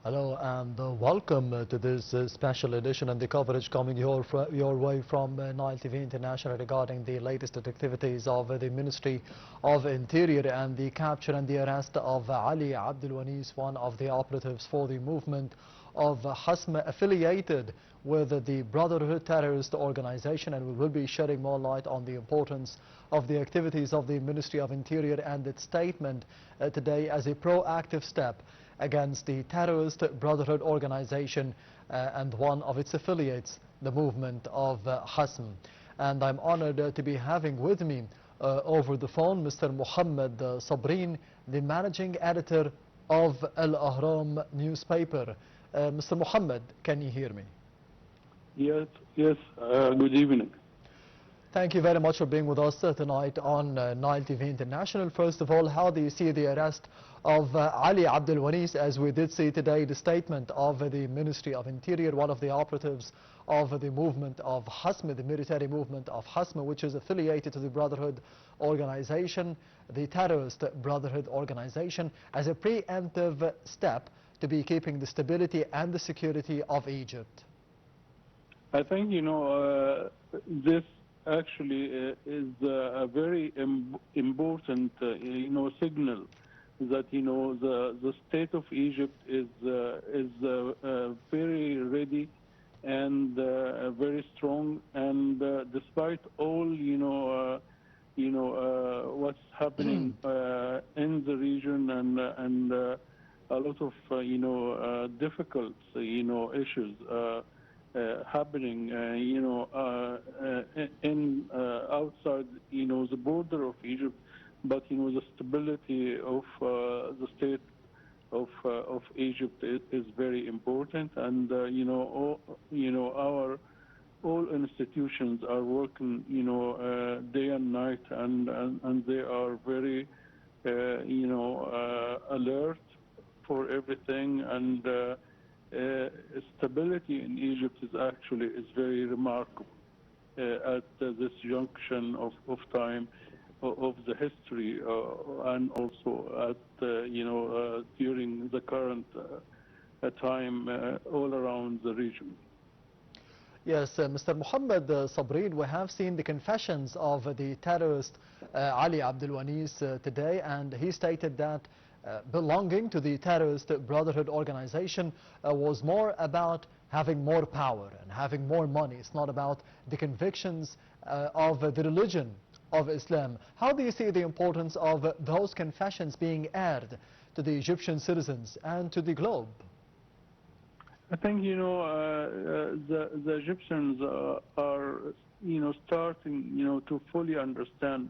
Hello and welcome to this special edition and the coverage coming your way from Nile TV International regarding the latest activities of the Ministry of Interior and the capture and the arrest of Ali Abdul Wanis, one of the operatives for the movement of Hasm affiliated with the Brotherhood terrorist organization, and we will be shedding more light on the importance of the activities of the Ministry of Interior and its statement today as a proactive step against the terrorist Brotherhood organization and one of its affiliates, the movement of Hasm. And I'm honored to be having with me over the phone Mr. Mohamed Sabreen, the managing editor of Al Ahram newspaper. Mr. Mohamed, can you hear me? Yes, yes. Good evening. Thank you very much for being with us tonight on Nile TV International. First of all, how do you see the arrest of Ali Abdul Wanis, as we did see today the statement of the Ministry of Interior, one of the operatives of the movement of Hasm, the military movement of Hasm, which is affiliated to the Brotherhood organization, the terrorist Brotherhood organization, as a preemptive step to be keeping the stability and the security of Egypt? I think, this actually is a very important, signal that, the state of Egypt is very ready and very strong. And despite all, what's happening in the region and a lot of, difficult, issues happening, in outside, the border of Egypt, but the stability of the state of Egypt is very important, and our all institutions are working, day and night, and they are very, alert for everything, and stability in Egypt is very remarkable at this junction of time of the history, and also at during the current time all around the region. Yes, Mr. Mohamed Sabreen, we have seen the confessions of the terrorist Ali Abdul Wanis today, and he stated that belonging to the terrorist Brotherhood organization was more about having more power and having more money. It's not about the convictions of the religion of Islam. How do you see the importance of those confessions being aired to the Egyptian citizens and to the globe? I think, the Egyptians are, starting, to fully understand,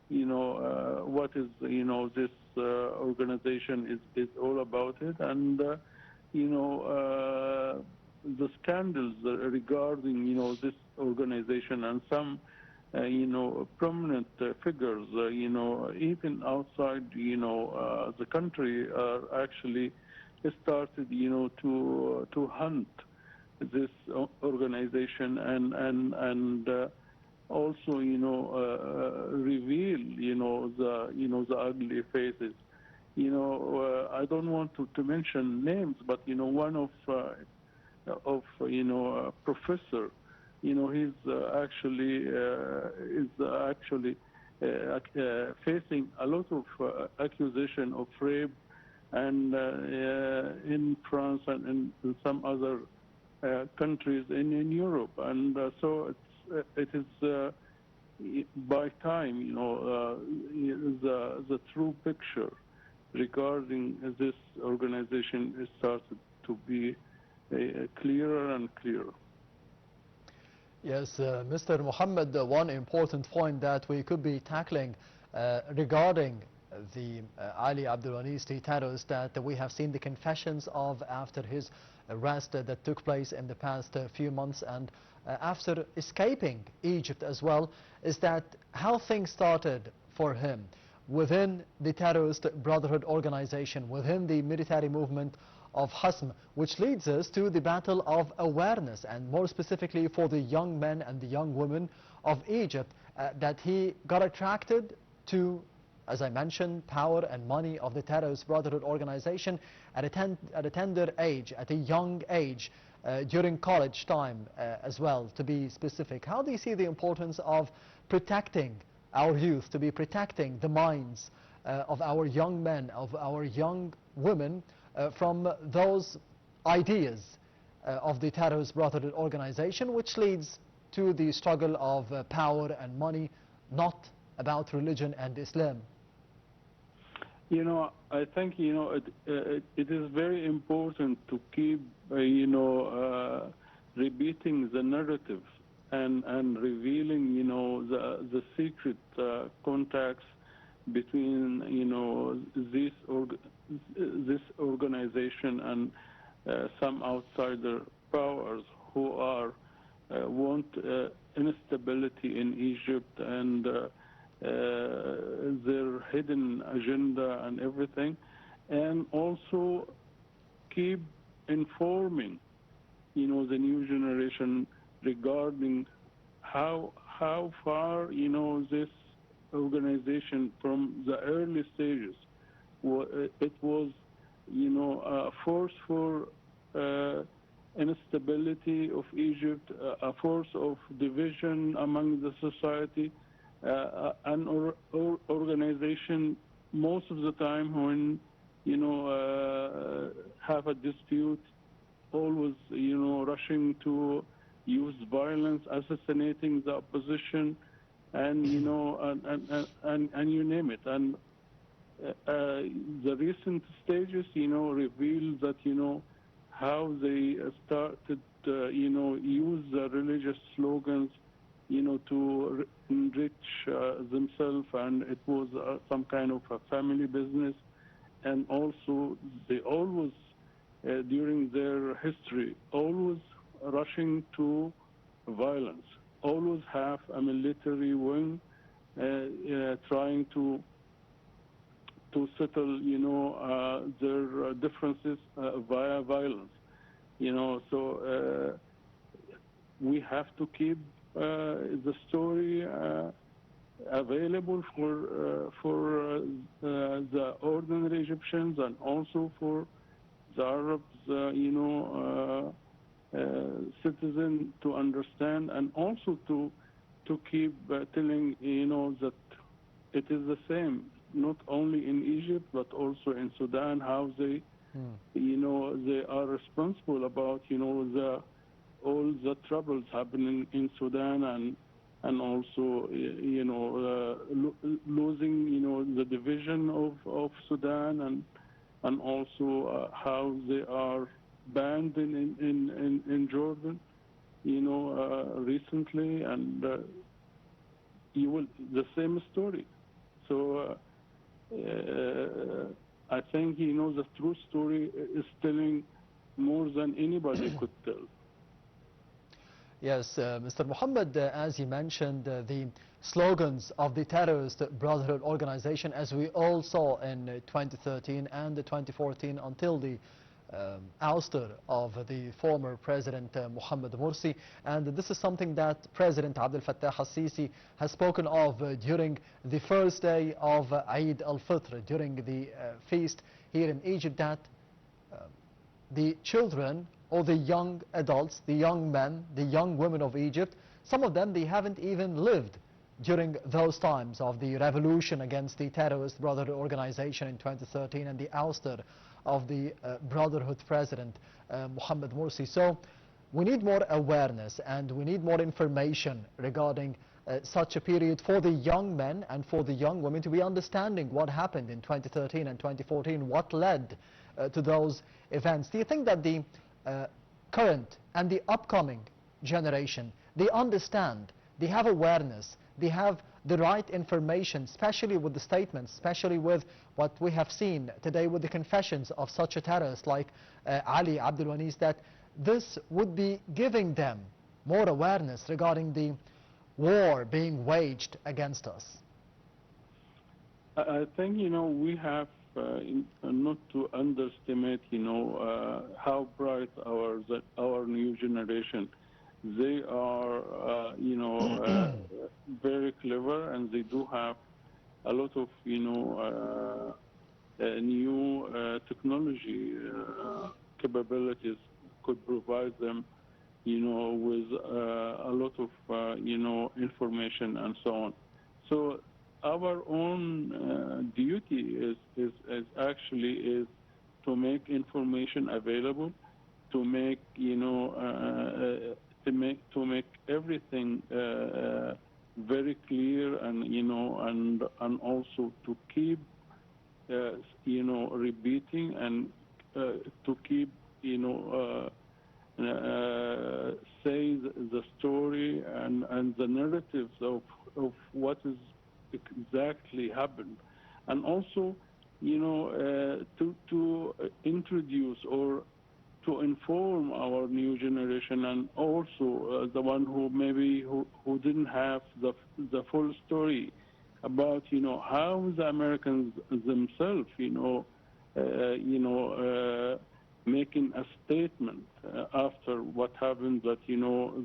what is, this organization is all about it, and the scandals regarding this organization, and some prominent figures even outside the country are actually started to hunt this organization, and also reveal the ugly faces. I don't want to mention names, but one of professor, he's actually facing a lot of accusation of rape, and in France and in some other countries in Europe, and so it is by time, the true picture regarding this organization is started to be clearer and clearer. Yes, Mr. Mohammed, one important point that we could be tackling regarding the Ali Abdul Wanis, the terrorist that we have seen the confessions of after his arrest that took place in the past few months, and after escaping Egypt as well, is that how things started for him within the terrorist Brotherhood organization, within the military movement of Hasm, which leads us to the battle of awareness, and more specifically for the young men and the young women of Egypt, that he got attracted to as I mentioned, power and money of the terrorist brotherhood organization at a tender age, at a young age, during college time as well, to be specific. How do you see the importance of protecting our youth, to be protecting the minds of our young men, of our young women from those ideas of the terrorist brotherhood organization, which leads to the struggle of power and money, not about religion and Islam? I think, it is very important to keep, repeating the narrative and revealing, the secret contacts between, this organization and some outsider powers who are want instability in Egypt and their hidden agenda and everything, and also keep informing, the new generation regarding how far, this organization from the early stages, it was, a force for instability of Egypt, a force of division among the society, an organization most of the time when, have a dispute, always, rushing to use violence, assassinating the opposition, and, and you name it. And the recent stages, reveal that, how they started, use the religious slogans, to enrich themselves, and it was some kind of a family business. And also, they always, during their history, always rushing to violence, always have a military wing trying to settle, their differences via violence. So we have to keep the story available for the ordinary Egyptians and also for the Arabs, citizen to understand, and also to keep telling, that it is the same, not only in Egypt but also in Sudan, how they, they are responsible about, all the troubles happening in Sudan, and also, losing, the division of Sudan, and also how they are banned in Jordan, recently, and the same story. So I think, the true story is telling more than anybody could tell. Yes, Mr. Mohammed, as you mentioned, the slogans of the terrorist brotherhood organization, as we all saw in 2013 and 2014 until the ouster of the former President Mohamed Morsi. And this is something that President Abdel Fattah al-Sisi has spoken of during the first day of Eid al-Fitr, during the feast here in Egypt, that the children or the young adults, the young men, the young women of Egypt, some of them, they haven't even lived during those times of the revolution against the terrorist brotherhood organization in 2013 and the ouster of the brotherhood president Mohamed Morsi. So we need more awareness and we need more information regarding such a period for the young men and for the young women to be understanding what happened in 2013 and 2014, what led to those events. Do you think that the current and the upcoming generation, they understand, they have awareness, they have the right information, especially with the statements, especially with what we have seen today with the confessions of such a terrorist like Ali Abdul Wanis, that this would be giving them more awareness regarding the war being waged against us? I think, we have not to underestimate, how bright our new generation. They are, very clever, and they do have a lot of, new technology capabilities could provide them, with a lot of, information and so on. So our own duty is actually to make information available, to make, to make everything very clear, and and also to keep repeating, and to keep say the story and the narratives of what is exactly happened, and also to introduce or to inform our new generation, and also the one who maybe who didn't have the full story about how the Americans themselves making a statement after what happened, that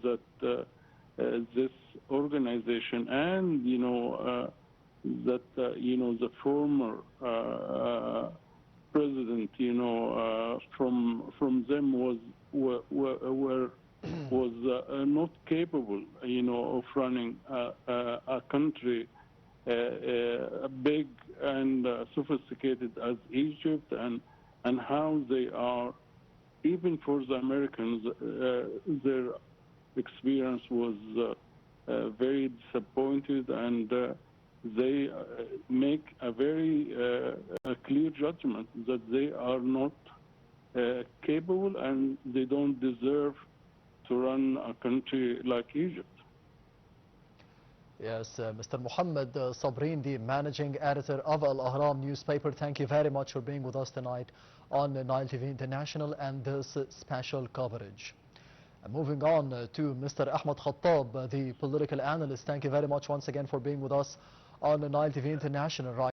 that this organization and that the former president from them was not capable of running a country big and sophisticated as Egypt, and how they are, even for the Americans, their experience was very disappointed, and they make a very clear judgment that they are not capable, and they don't deserve to run a country like Egypt. Yes, Mr. Mohamed Sabreen, the managing editor of Al Ahram newspaper, thank you very much for being with us tonight on Nile TV International and this special coverage. Moving on to Mr. Ahmed Khattab, the political analyst, thank you very much once again for being with us on Nile TV International.